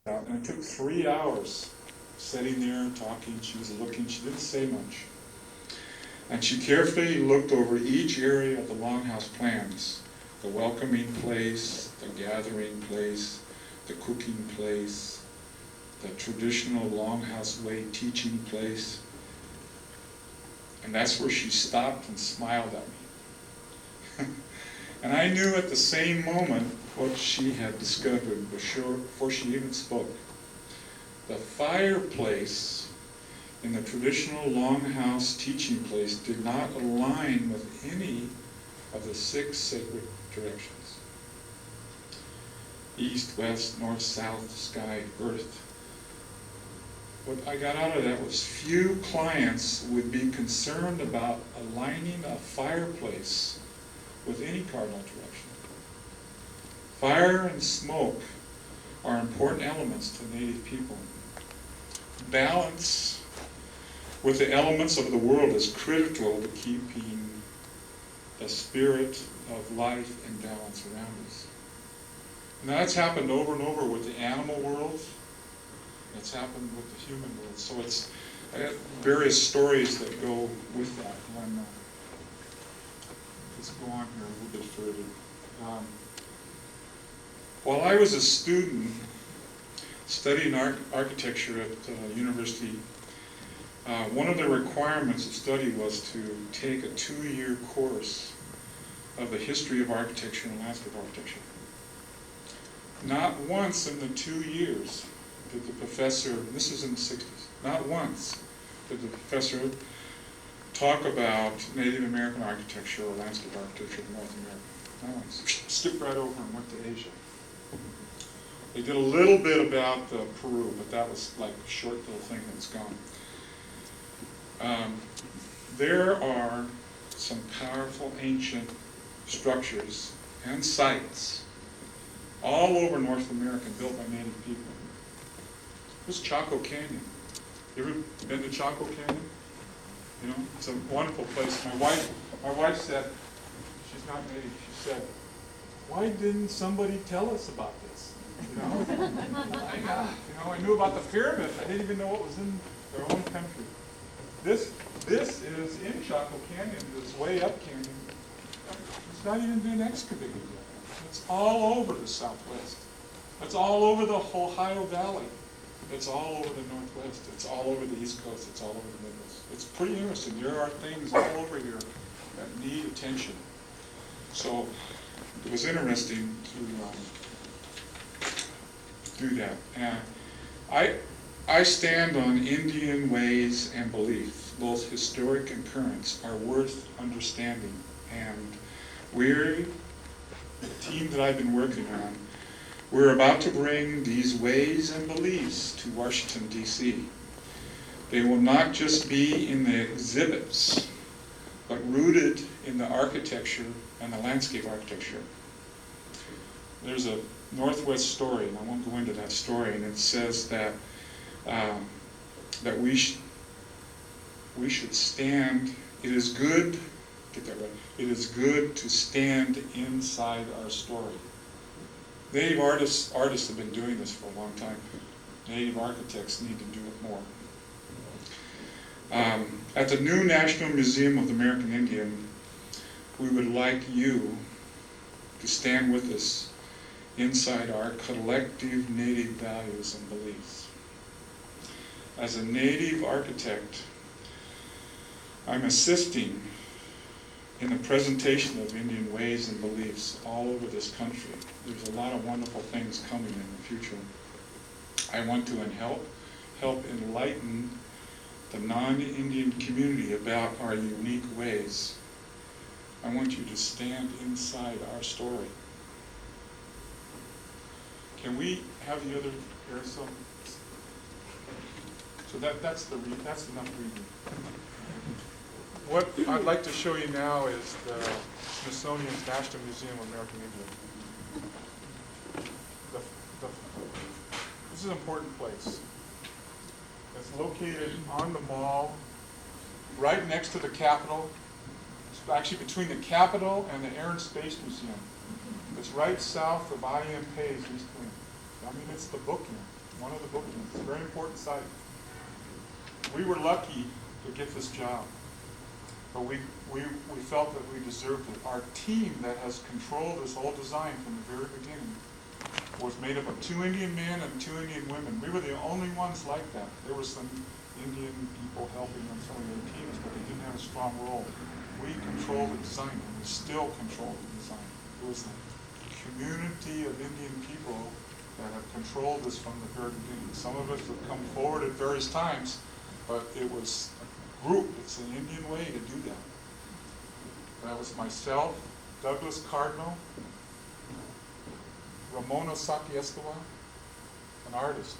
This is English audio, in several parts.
And it took 3 hours sitting there talking. She was looking. She didn't say much. And she carefully looked over each area of the Longhouse plans: the welcoming place, the gathering place, the cooking place, the traditional Longhouse way teaching place. And that's where she stopped and smiled at me. And I knew at the same moment what she had discovered before she even spoke. The fireplace in the traditional Longhouse teaching place did not align with any of the 6 sacred directions: east, west, north, south, sky, earth. What I got out of that was few clients would be concerned about aligning a fireplace with any cardinal direction. Fire and smoke are important elements to Native people. Balance with the elements of the world is critical to keeping the spirit of life and balance around us. And that's happened over and over with the animal world. It's happened with the human world. So I got various stories that go with that. And, let's go on here a little bit further. While I was a student studying architecture at university, one of the requirements of study was to take a 2-year course of the history of architecture and landscape architecture. Not once in the 2 years did the professor, this is in the 60s, not once did the professor talk about Native American architecture or landscape architecture in North America. Not once. Skipped right over and went to Asia. They did a little bit about Peru, but that was like a short little thing that's gone. There are some powerful ancient structures and sites all over North America built by Native people. There's Chaco Canyon. You ever been to Chaco Canyon? You know, it's a wonderful place. My wife said, she's not Native, she said, "Why didn't somebody tell us about this?" You know, I knew about the pyramids. I didn't even know what was in their own country. This is in Chaco Canyon, this way up canyon. It's not even been excavated yet. It's all over the Southwest. It's all over the Ohio Valley. It's all over the Northwest. It's all over the East Coast. It's all over the Midwest. It's pretty interesting. There are things all over here that need attention. So it was interesting to do that. And I stand on Indian ways and beliefs. Both historic and currents are worth understanding. And we're, the team that I've been working on, we're about to bring these ways and beliefs to Washington, D.C. They will not just be in the exhibits, but rooted in the architecture and the landscape architecture. There's a Northwest story, and I won't go into that story, and it says that that we should stand. It is good, get that right. It is good to stand inside our story. Native artists have been doing this for a long time. Native architects need to do it more. At the new National Museum of the American Indian, we would like you to stand with us inside our collective Native values and beliefs. As a Native architect, I'm assisting in the presentation of Indian ways and beliefs all over this country. There's a lot of wonderful things coming in the future. I want to help enlighten the non-Indian community about our unique ways. I want you to stand inside our story. Can we have the other carousel? So that's enough reading. What I'd like to show you now is the Smithsonian's National Museum of American Indian. This is an important place. It's located on the mall, right next to the Capitol. It's actually between the Capitol and the Air and Space Museum. It's right south of I.M. Pei's East Wing. I mean, it's the bookend. one of the bookends. It's a very important site. We were lucky to get this job, but we felt that we deserved it. Our team that has controlled this whole design from the very beginning was made up of 2 Indian men and 2 Indian women. We were the only ones like that. There were some Indian people helping on some of the other teams, but they didn't have a strong role. We controlled the design, and we still control the design. It was the community of Indian people that have controlled this from the very beginning. Some of us have come forward at various times, but it was a group. It's an Indian way to do that. That was myself, Douglas Cardinal, Ramona Saki-Escobar, an artist,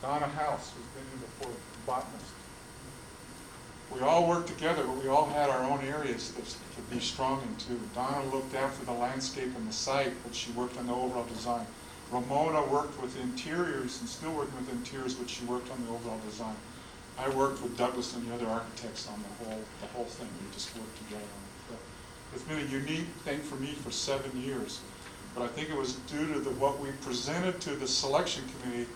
Donna House, who's been here before, a botanist. We all worked together, but we all had our own areas to be strong in too. Donna looked after the landscape and the site, but she worked on the overall design. Ramona worked with interiors and still working with interiors, but she worked on the overall design. I worked with Douglas and the other architects on the whole thing. We just worked together on it. So it's been a unique thing for me for 7 years. But I think it was due to what we presented to the selection committee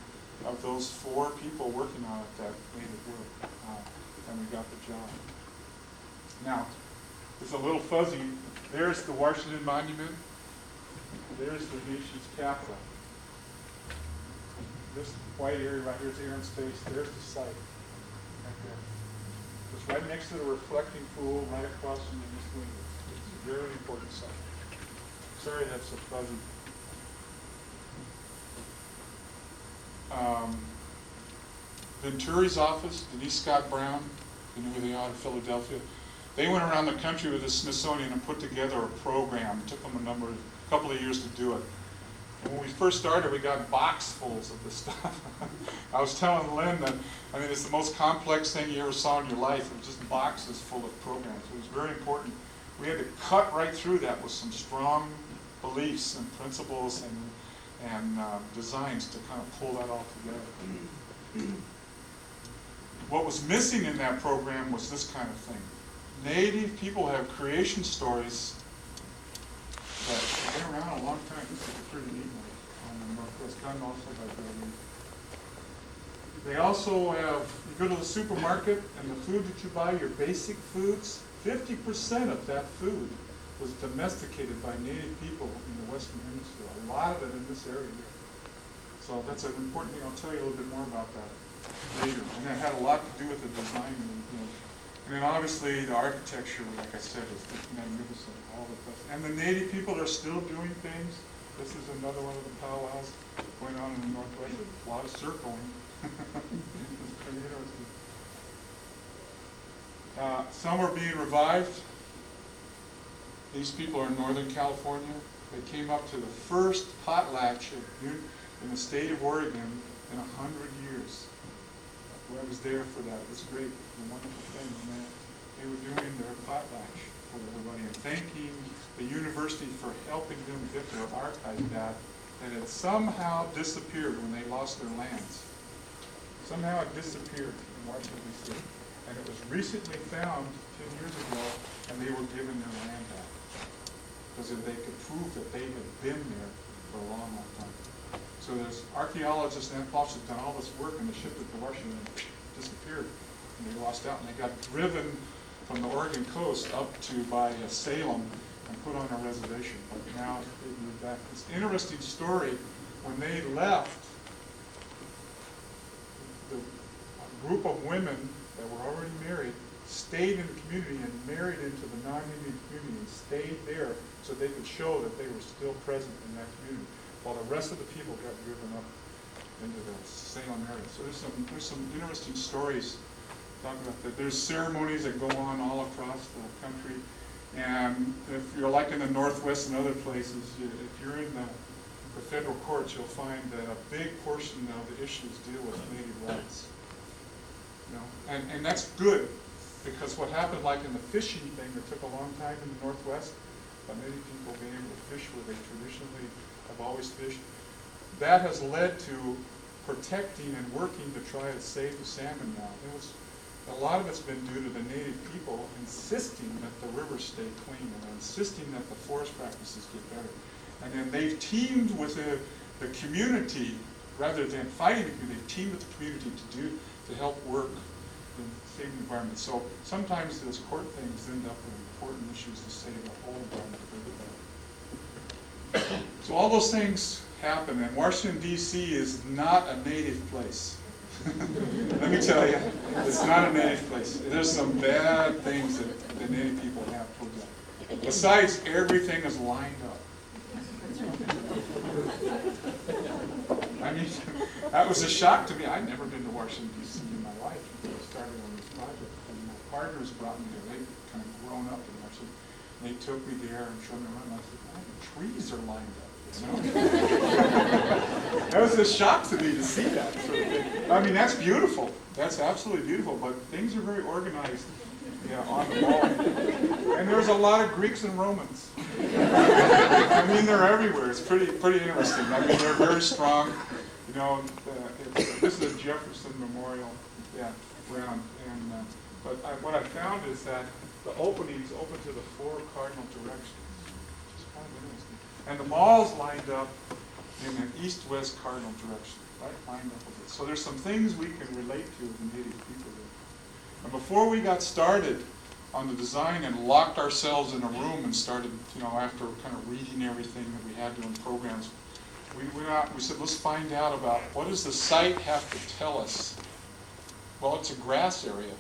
of those 4 people working on it that made it work, and we got the job. Now, it's a little fuzzy. There's the Washington Monument. There's the nation's capital. This white area right here is Aaron's Face. There's the site, right there. It's right next to the reflecting pool, right across from the east wing. It's a very important site. Sorry that's so fuzzy. Venturi's office, Denise Scott Brown, you know who they are in Philadelphia. They went around the country with the Smithsonian and put together a program. It took them a couple of years to do it. And when we first started, we got boxfuls of this stuff. I was telling Lynn that, I mean, it's the most complex thing you ever saw in your life. It was just boxes full of programs. It was very important. We had to cut right through that with some strong beliefs and principles and designs to kind of pull that all together. What was missing in that program was this kind of thing. Native people have creation stories that have been around a long time. This is a pretty neat one on the Northwest Continent, also by Bill. They also have, you go to the supermarket and the food that you buy, your basic foods, 50% of that food was domesticated by native people in the Western Hemisphere. A lot of it in this area here. So that's an important thing. I'll tell you a little bit more about that later. And that had a lot to do with the design. And then obviously the architecture, like I said, is magnificent. All the stuff. And the native people are still doing things. This is another one of the powwows going on in the Northwest. A lot of circling. It's pretty interesting. Some are being revived. These people are in Northern California. They came up to the first potlatch in the state of Oregon in 100 years. I was there for that. It was great. It was a wonderful thing. And they were doing their potlatch for everybody and thanking the university for helping them get their archive back that had somehow disappeared when they lost their lands. Somehow it disappeared in Washington, D.C. And it was recently found 10 years ago, and they were given their land back. Because they could prove that they had been there for a long, long time. So there's archaeologists and anthropologists have done all this work, and they shipped it to Washington and disappeared. And they lost out, and they got driven from the Oregon coast up to by Salem and put on a reservation. But now they've moved back. It's an interesting story. When they left, a group of women that were already married stayed in the community and married into the non-Indian community and stayed there so they could show that they were still present in that community, while the rest of the people got driven up into the Salem area. So there's some interesting stories talking about that. There's ceremonies that go on all across the country, and if you're like in the Northwest and other places, if you're in the federal courts, you'll find that a big portion of the issues deal with native rights. You know, and that's good, because what happened, like in the fishing thing, that took a long time in the Northwest, but native people being able to fish where they traditionally have always fished, that has led to protecting and working to try to save the salmon now. A lot of it's been due to the native people insisting that the rivers stay clean and insisting that the forest practices get better. And then they've teamed with the community rather than fighting the community, they team with the community to help work in saving the environment. So sometimes those court things end up with important issues to save the whole environment for everybody. So all those things happen, and Washington, D.C. is not a native place. Let me tell you, it's not a native place. There's some bad things that the native people have towards that. Besides, everything is lined up. I mean, that was a shock to me. I'd never been to Washington, D.C. in my life until I started on this project. And my partners brought me there. They'd kind of grown up in Washington. They took me there and showed me around. I said, oh, the trees are lined up. You know? That was a shock to me to see that sort of thing. I mean, that's beautiful. That's absolutely beautiful, but things are very organized, yeah, on the wall. And there's a lot of Greeks and Romans. I mean, they're everywhere. It's pretty interesting. I mean, they're very strong. You know, this is a Jefferson Memorial, yeah, ground. And but what I found is that the openings open to the 4 cardinal directions, which is kind of interesting. And the mall's lined up in an east-west cardinal direction, right? Lined up with it. So there's some things we can relate to the native people there. And before we got started on the design and locked ourselves in a room and started, you know, after kind of reading everything that we had to in programs, we went out, we said, let's find out about what does the site have to tell us. Well, it's a grass area.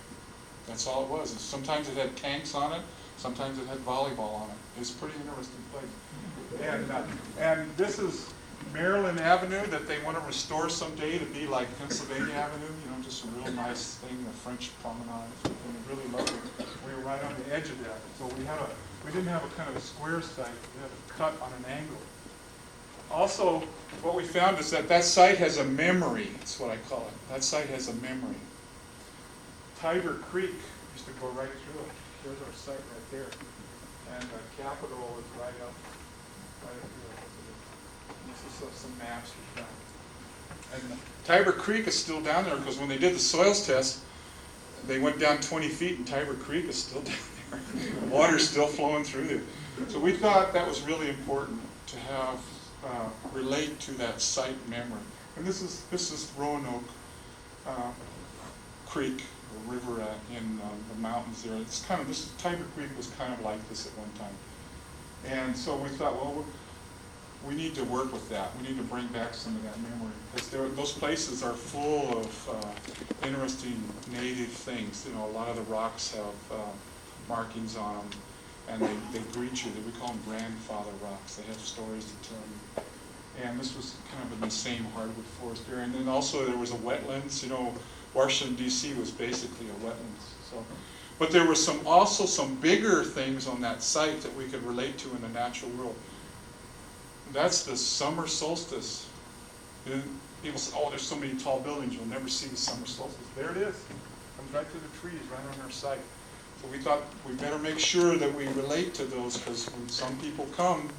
That's all it was. Sometimes it had tanks on it, sometimes it had volleyball on it. It's a pretty interesting place. And this is Maryland Avenue that they want to restore someday to be like Pennsylvania Avenue, you know, just a real nice thing, the French promenade, and really lovely. We were right on the edge of that. So we didn't have a kind of a square site, we had a cut on an angle. Also, what we found is that site has a memory, that's what I call it. That site has a memory. Tiber Creek used to go right through it. There's our site right there. And the Capitol is right up here. This is some maps we found. And Tiber Creek is still down there because when they did the soils test, they went down 20 feet and Tiber Creek is still down there. The water's still flowing through there. So we thought that was really important to have relate to that site memory. And this is Roanoke Creek, or river in the mountains there. It's kind of Tiber Creek was kind of like this at one time. And so we thought, well, we need to work with that. We need to bring back some of that memory because those places are full of interesting native things. You know, a lot of the rocks have markings on them, and they greet you. We call them grandfather rocks. They have stories to tell you. And this was kind of in the same hardwood forest area. And then also there was a wetlands. You know, Washington, D.C. was basically a wetlands. So, but there were also some bigger things on that site that we could relate to in the natural world. That's the summer solstice. And people say, oh, there's so many tall buildings, you'll never see the summer solstice. There it is. It comes right through the trees, right on our site. So we thought we better make sure that we relate to those because when some people come,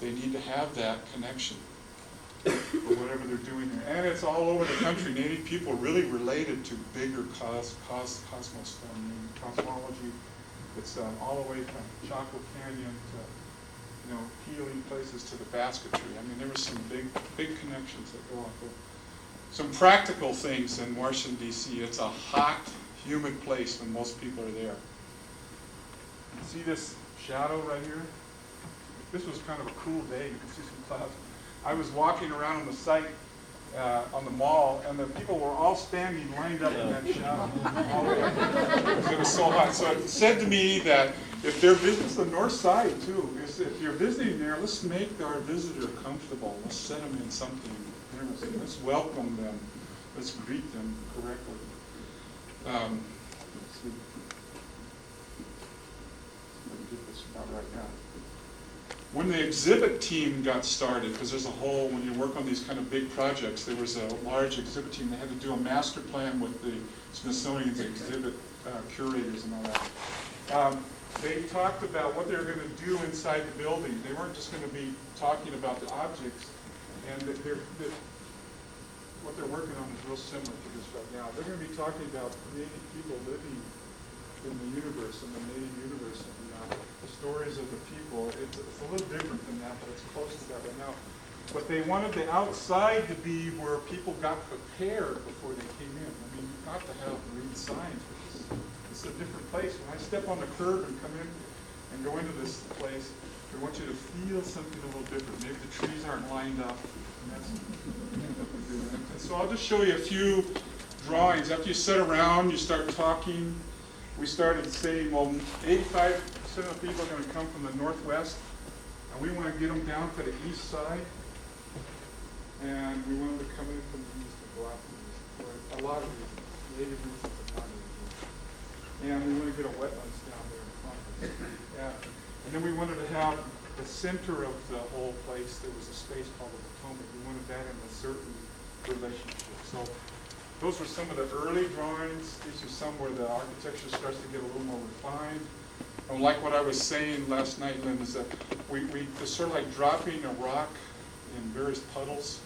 they need to have that connection for whatever they're doing there. And it's all over the country. Native people really related to bigger cosmos, cosmology. It's all the way from Chaco Canyon to, you know, healing places to the basketry. I mean, there were some big connections that go on there. Some practical things in Washington, D.C. It's a hot, humid place when most people are there. See this shadow right here? This was kind of a cool day. You can see some clouds. I was walking around on the site, on the mall, and the people were all standing lined up in that shadow. All the way. It was so hot. So it said to me that if they're visiting the north side too, if you're visiting there, let's make our visitor comfortable. Let's set them in something. Let's welcome them. Let's greet them correctly. Let's see. Let me get this about right now. When the exhibit team got started, because there's a whole, when you work on these kind of big projects, there was a large exhibit team. They had to do a master plan with the Smithsonian's exhibit curators and all that. They talked about what they were going to do inside the building. They weren't just going to be talking about the objects. And what they're working on is real similar to this right now. They're going to be talking about native people living in the universe, in the native universe, and the stories of the people. It's a little different than that, but it's close to that right now. But they wanted the outside to be where people got prepared before they came in. I mean, you've got to have green signs, because it's a different place. When I step on the curb and come in and go into this place, I want you to feel something a little different. Maybe the trees aren't lined up. And that's what we do. And so I'll just show you a few drawings. After you sit around, you start talking. We started saying, well, 85% of the people are going to come from the northwest, and we want to get them down to the east side. And we want them to come in from the east and go out from the east, for a lot of reasons, native reasons and non-native reasons. And we want to get a wetlands down there in front of us. Yeah. And then we wanted to have the center of the whole place, there was a space called the Potomac. We wanted that in a certain relationship. So those were some of the early drawings. These are some where the architecture starts to get a little more refined. And like what I was saying last night, Lynn, is that it's sort of like dropping a rock in various puddles,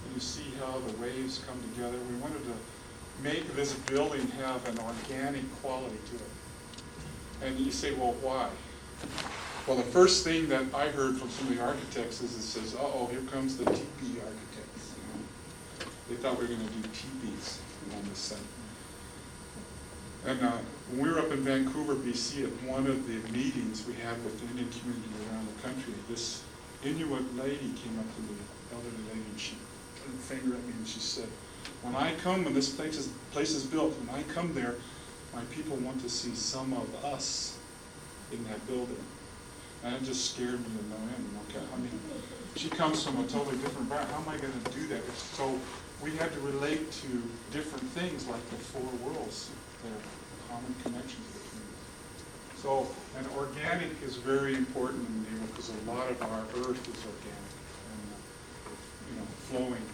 and you see how the waves come together. We wanted to make this building have an organic quality to it. And you say, well, why? Well, the first thing that I heard from some of the architects is it says, uh-oh, here comes the teepee architects. You know? They thought we were going to do teepees on this site. And when we were up in Vancouver, BC, at one of the meetings we had with the Indian community around the country, this Inuit lady came up to me, elderly lady, and she put her finger at me and she said, when I come, when this place is built, when I come there, my people want to see some of us in that building. And it just scared me to no end. Okay, I mean, she comes from a totally different environment. How am I going to do that? So we had to relate to different things like the four worlds, the common connections between us. So, and organic is very important in the neighborhood because a lot of our earth is organic and flowing.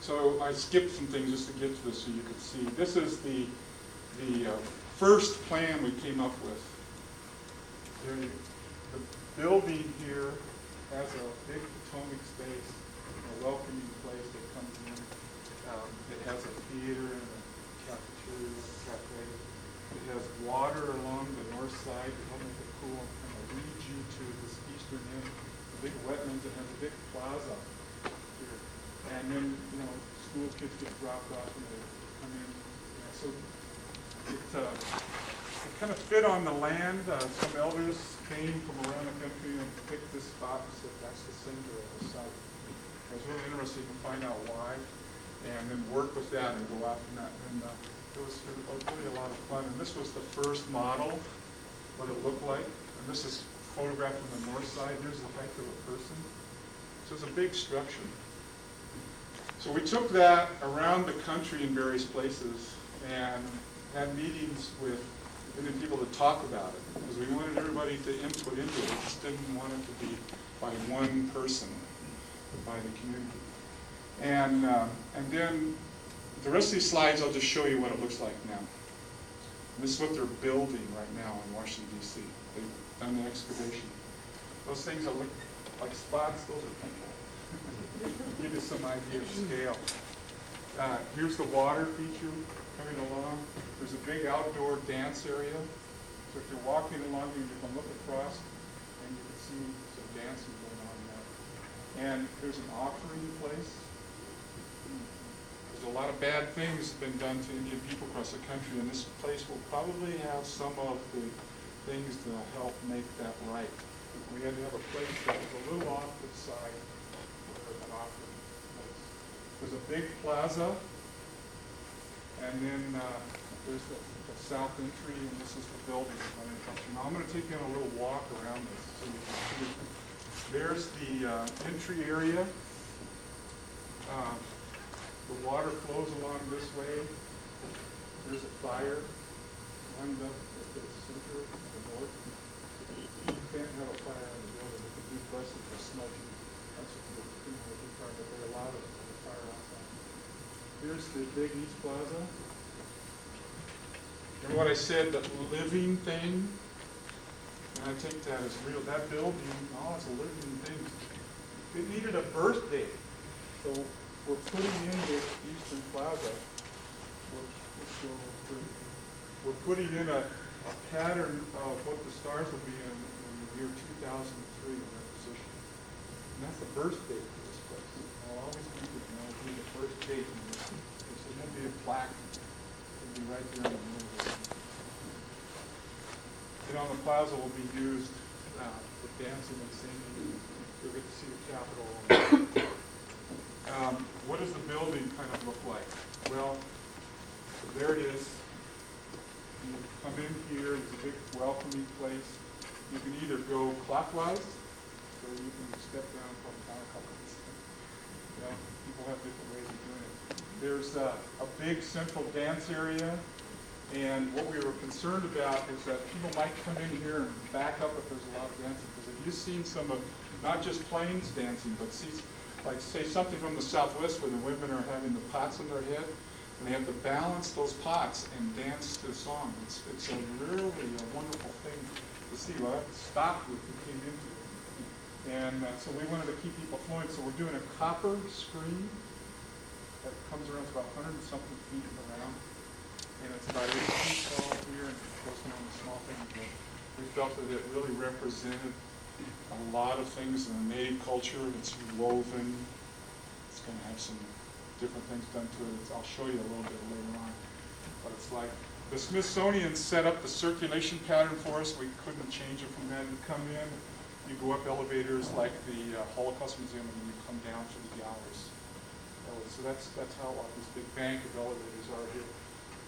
So I skipped some things just to get to this so you could see. This is the first plan we came up with. The building here has a big Potomac space, a welcoming place that comes in. It has a theater and a cafeteria and a cafe. It has water along the north side to help make it cool and kind of lead you to this eastern end, the big wetlands. It has a big plaza here. And then, school kids get dropped off and they come in. So it kind of fit on the land. Some elders came from around the country and picked this spot and said that's the center of the site. It was really interesting to find out why and then work with that and go out from that. And it was really a lot of fun. And this was the first model, what it looked like. And this is photographed from the north side. Here's the height of a person. So it's a big structure. So we took that around the country in various places and had meetings with Indian people to talk about it, because we wanted everybody to input into it. We just didn't want it to be by one person, but by the community. And then the rest of these slides, I'll just show you what it looks like now. And this is what they're building right now in Washington, D.C. They've done the excavation. Those things that look like spots, those are people. Give you some idea of scale. Here's the water feature coming along. There's a big outdoor dance area. So if you're walking along, you can look across and you can see some dancing going on there. And there's an offering place. There's a lot of bad things been done to Indian people across the country, and this place will probably have some of the things to help make that right. We had to have a place that was a little off to the side for an offering place. There's a big plaza, and then there's the south entry, and this is the building. Now I'm going to take you on a little walk around this so you can see. There's the entry area. The water flows along this way. There's a fire lined up at the center of the north. You can't have a fire in the building. It could be busted for smoking. That's what the people would be trying to be allowed to have a fire outside. Here's the big East Plaza. And what I said, that living thing, and I take that as real. That building, it's a living thing. It needed a birthday. So we're putting in this Eastern Plaza, we're putting in a pattern of what the stars will be in the year 2003 in that position. And that's the birth date for this place. I'll always keep it, and I'll do the first date. And there'll be a plaque. It'll be right there in the middle of it. You know, the plaza will be used for dancing and singing. You'll get to see the Capitol. What does the building kind of look like? Well, there it is. You come in here, it's a big welcoming place. You can either go clockwise, so you can step down from counterclockwise. You know, people have different ways of doing it. There's a big central dance area, and what we were concerned about is that people might come in here and back up if there's a lot of dancing. Because if you've seen some of, not just plains dancing, but see, like say something from the Southwest where the women are having the pots on their head, and they have to balance those pots and dance to the song. It's a really wonderful thing to see. Well, that stopped if we came into it. And so we wanted to keep people flowing. So we're doing a copper screen that comes around, it's about 100 and something feet around. And it's about 8 feet tall here, and of course, on the small things. But we felt that it really represented a lot of things in the native culture. It's woven. It's going to have some different things done to it. I'll show you a little bit later on. But it's like the Smithsonian set up the circulation pattern for us. We couldn't change it from that. You come in, you go up elevators like the Holocaust Museum, and then you come down through the galleries. So that's how this big bank of elevators are here.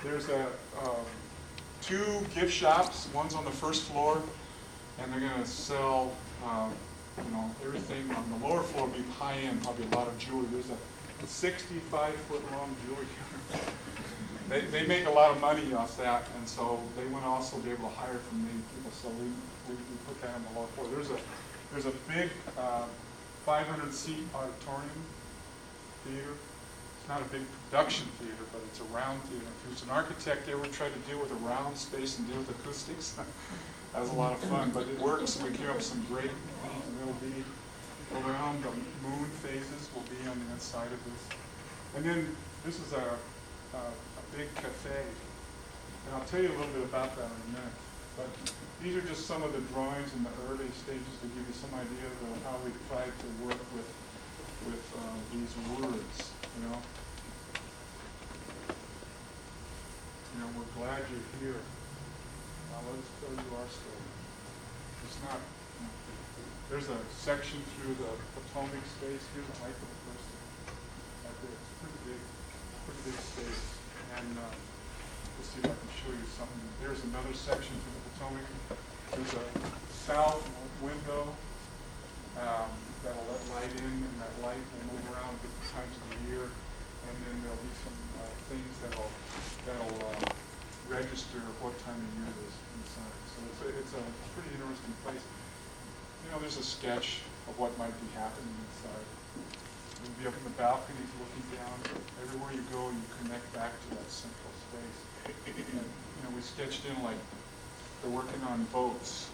There's two gift shops. One's on the first floor, and they're going to sell everything. On the lower floor will be high-end, probably a lot of jewelry. There's a 65-foot-long jewelry counter. They make a lot of money off that, and so they want to also be able to hire from many people. So we put that on the lower floor. There's a big 500-seat auditorium theater. It's not a big production theater, but it's a round theater. If there's an architect ever tried to deal with a round space and deal with acoustics, that was a lot of fun. But it works. We came up with some great things, and it'll be around the moon phases will be on the inside of this. And then this is a big cafe. And I'll tell you a little bit about that in a minute. But these are just some of the drawings in the early stages to give you some idea of how we tried to work with these words, you know. We're glad you're here. Now let us tell you our story. It's not, there's a section through the Potomac space. Here's the height of the person. Right there. It's pretty big space. And let's see if I can show you something. There's another section through the Potomac. There's a south window that'll let light in, and that light will move around at different times of the year. And then there'll be some things that'll register what time of year it is inside. So it's a pretty interesting place. There's a sketch of what might be happening inside. You'll be up in the balconies looking down. Everywhere you go, you connect back to that central space. And we sketched in like they're working on boats,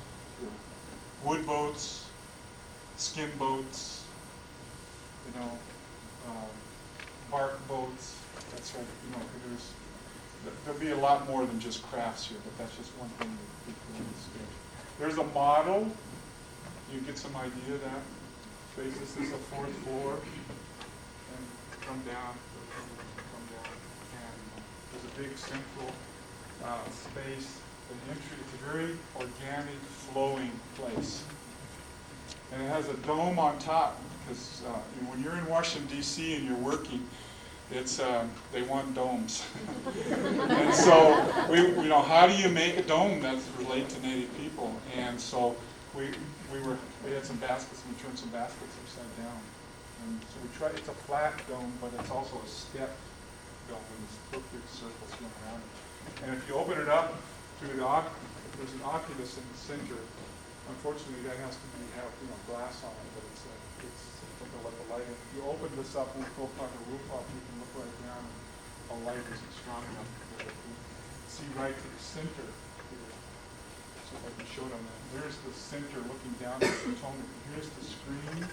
wood boats, skin boats, bark boats. That's right. There'll be a lot more than just crafts here, but that's just one thing we put in the sketch. There's a model. You get some idea of that. This is the fourth floor, and come down, and there's a big central space. An entry. It's a very organic, flowing place, and it has a dome on top because when you're in Washington D.C. and you're working, it's they want domes, and so how do you make a dome that relates to Native people? And so we had some baskets, and we turned some baskets upside down. And so we tried, it's a flat dome, but it's also a step dome with this perfect circles going around it. And if you open it up to there's an oculus in the center. Unfortunately, that has to have glass on it, but it's to let the light in. If you open this up, we'll go up on the rooftop, you can look right down, and the light isn't strong enough to see right to the center here. So if I can show them that. There's the center looking down at the Potomac. Here's the screen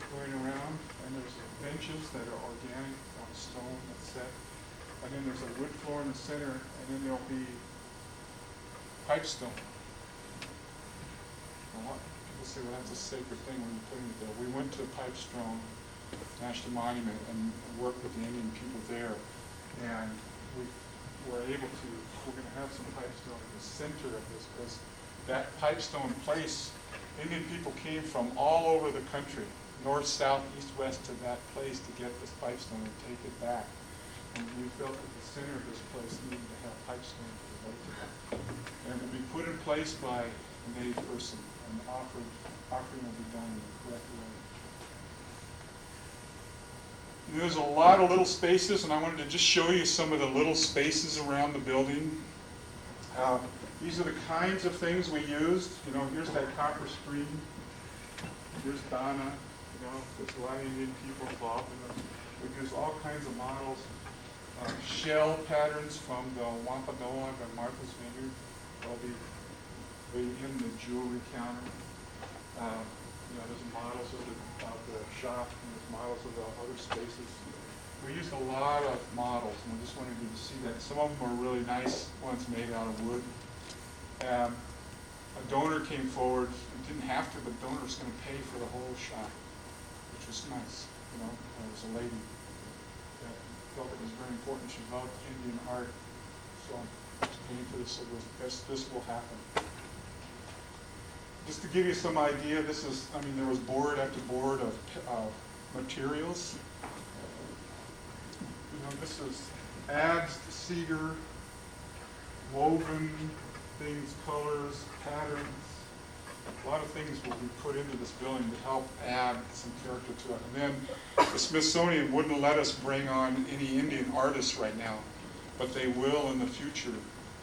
going around, and there's benches that are organic on stone that's set. And then there's a wood floor in the center, and then there'll be pipestone. people say, well, that's a sacred thing when you put it there. We went to Pipestone National Monument and worked with the Indian people there, and we were able to, we're going to have some pipestone at the center of this, because that Pipestone place, Indian people came from all over the country, north, south, east, west, to that place to get this pipestone and take it back. And we felt that the center of this place needed to have pipestone to relate to that. And it will be put in place by a native person, and offering will be done in the correct way. There's a lot of little spaces, and I wanted to just show you some of the little spaces around the building. These are the kinds of things we used. You know, here's that copper screen. Here's Donna. You know, there's a lot of Indian people involved in them. We use all kinds of models. Shell patterns from the Wampanoag and Martha's Vineyard. They'll be in the jewelry counter. You know, there's models of the shop, and there's models of the other spaces. We used a lot of models, and I just wanted you to see that. Some of them are really nice ones made out of wood. A donor came forward, and didn't have to, but the donor was going to pay for the whole shop, which was nice. You know, there was a lady that felt it was very important. She loved Indian art, so she came for this, so this will happen. Just to give you some idea, this is, I mean, there was board after board of materials. You know, this is adze, cedar, woven things, colors, patterns. A lot of things will be put into this building to help add some character to it. And then the Smithsonian wouldn't let us bring on any Indian artists right now, but they will in the future.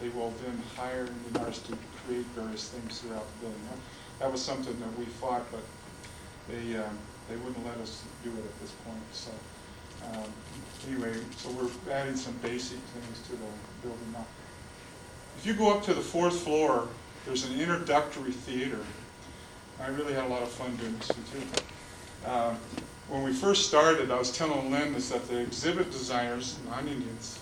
They will then hire Indian artists to create various things throughout the building. That was something that we fought, but they wouldn't let us do it at this point. So anyway, so we're adding some basic things to the building now. If you go up to the 4th floor, there's an introductory theater. I really had a lot of fun doing this too. When we first started, I was telling Lynn is that the exhibit designers, non-Indians,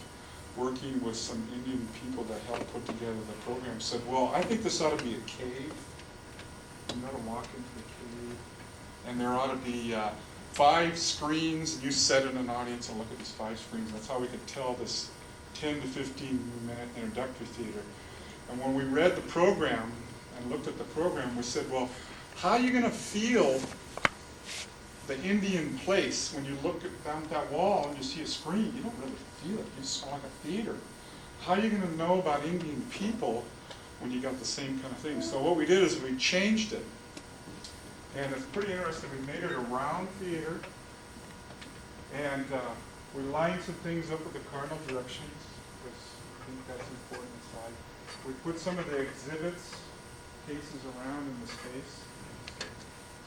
working with some Indian people that helped put together the program, said, well, I think this ought to be a cave. You ought to walk into the cave, and there ought to be 5 screens. You sit in an audience and look at these 5 screens. That's how we could tell this 10 to 15 minute introductory theater. And when we read the program and looked at the program, we said, well, how are you going to feel the Indian place when you look down at that wall and you see a screen? You don't really feel it. You just like a theater. How are you going to know about Indian people when you got the same kind of thing? So what we did is we changed it. And it's pretty interesting. We made it a round theater. And we lined some things up with the cardinal directions, because I think that's important inside. We put some of the exhibits cases around in the space.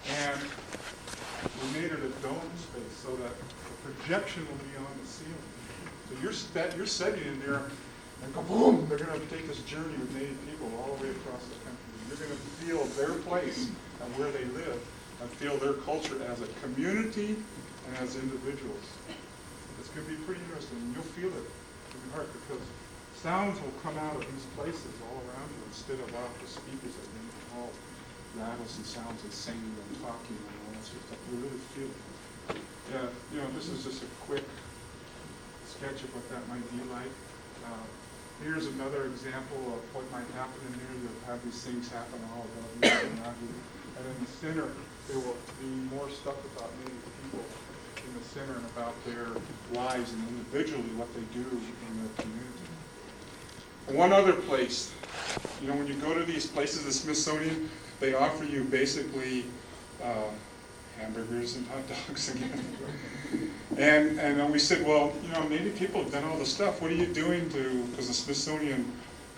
And we made it a dome space so that the projection will be on the ceiling. So you're sitting in there and go boom, they're going to take this journey with Native people all the way across the country. You're going to feel their place and where they live and feel their culture as a community and as individuals. It's going to be pretty interesting, and you'll feel it in your heart, because sounds will come out of these places all around you instead of out the speakers that we all rattles and sounds and singing and talking and all that sort of stuff. You really feel it. Yeah, you know, this is just a quick sketch of what that might be like. Here's another example of what might happen in there. You'll have these things happen all around you. And in the center, there will be more stuff about Native people in the center and about their lives and individually what they do in their community. One other place, you know, when you go to these places, the Smithsonian, they offer you basically hamburgers and hot dogs again. And then we said, well, you know, Native people have done all this stuff. What are you doing to, because the Smithsonian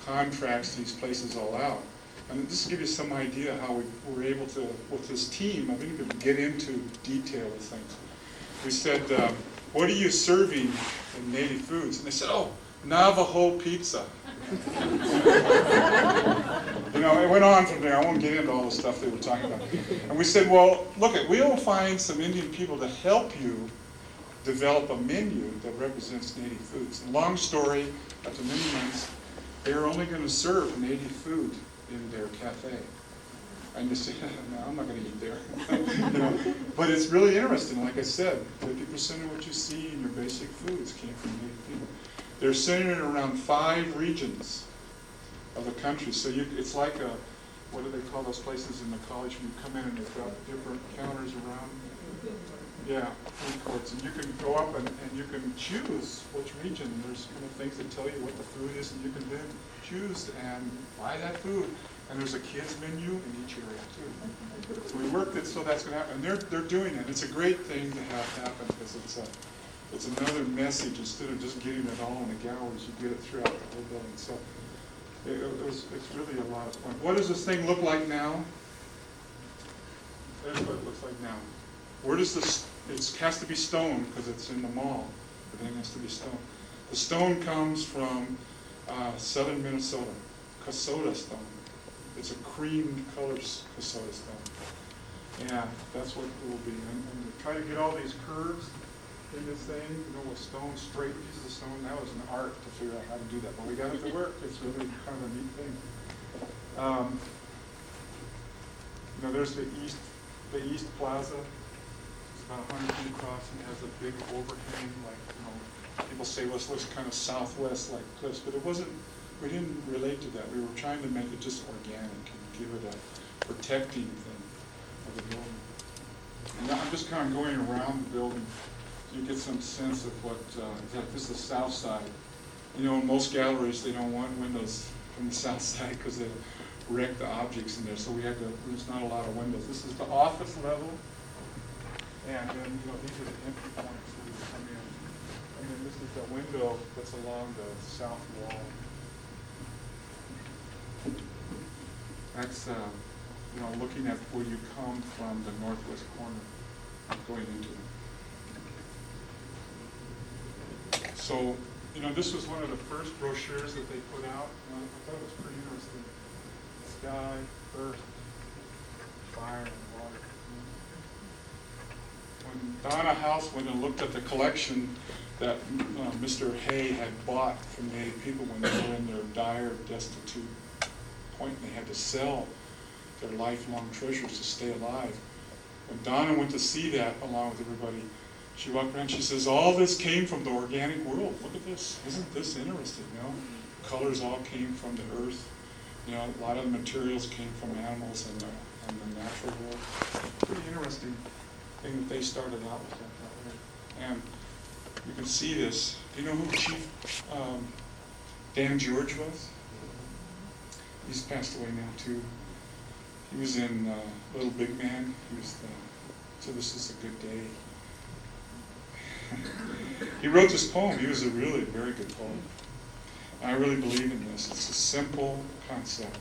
contracts these places all out. And just to give you some idea how we were able to, with this team, I think we could get into detail of things. We said, what are you serving in Native foods? And they said, oh, Navajo pizza. You know, it went on from there. I won't get into all the stuff they were talking about. And we said, well, look, we'll find some Indian people to help you develop a menu that represents Native foods. Long story, after many months, they were only going to serve Native food in their cafe. And you say, no, I'm not going to eat there. You know, but it's really interesting. Like I said, 50% of what you see in your basic foods came from Native people. They're centered around 5 regions of the country. So it's like a, what do they call those places in the college when you come in and they've got different counters around? Yeah, food courts. And you can go up and you can choose which region. There's kind of things that tell you what the food is, and you can then choose and buy that food. And there's a kids menu in each area too. So we worked it so that's going to happen. And they're doing it. It's a great thing to have happen because it's another message. Instead of just getting it all in the galleries, you get it throughout the whole building. So it's really a lot of fun. What does this thing look like now? There's what it looks like now. Where does this? It has to be stone because it's in the mall. Everything has to be stone. The stone comes from southern Minnesota, Kasota stone. It's a cream colored Kasota stone. Yeah, that's what it will be. And we try to get all these curves in this thing, you know, with stone, straight pieces of stone. That was an art to figure out how to do that, but we got it to work. It's really kind of a neat thing. You know, there's the East Plaza. It's about 100 feet across and has a big overhang, like, you know, people say, well, this looks kind of southwest like cliffs, but it wasn't. We didn't relate to that. We were trying to make it just organic and give it a protecting thing of the building. And I'm just kind of going around the building so you get some sense of what, this is the south side. You know, in most galleries, they don't want windows from the south side because they wreck the objects in there. So there's not a lot of windows. This is the office level. And then, you know, these are the entry points where you come in. And then this is the window that's along the south wall. That's, you know, looking at where you come from the northwest corner, going into it. So, you know, this was one of the first brochures that they put out. I thought it was pretty interesting. Sky, earth, fire, and water. When Donna House went and looked at the collection that Mr. Hay had bought from Native people when they were in their dire, destitute point, and they had to sell their lifelong treasures to stay alive. When Donna went to see that along with everybody, she walked around and she says, all this came from the organic world. Look at this. Isn't this interesting? You know, colors all came from the earth. You know, a lot of the materials came from animals and the natural world. Pretty interesting thing that they started out with that way. And you can see this. Do you know who Chief Dan George was? He's passed away now too. He was in Little Big Man. He was So This Is a Good Day. He wrote this poem. He was a really very good poem. I really believe in this. It's a simple concept.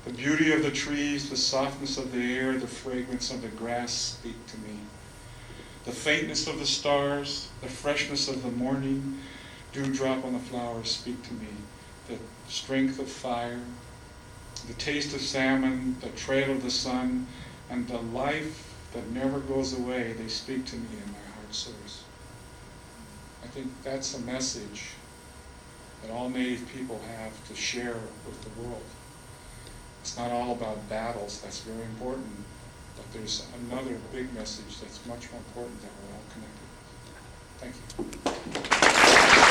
The beauty of the trees, the softness of the air, the fragrance of the grass speak to me. The faintness of the stars, the freshness of the morning, dewdrop on the flowers speak to me. The strength of fire, the taste of salmon, the trail of the sun, and the life that never goes away, they speak to me in my heart source. I think that's a message that all Native people have to share with the world. It's not all about battles, that's very important, but there's another big message that's much more important that we're all connected with. Thank you.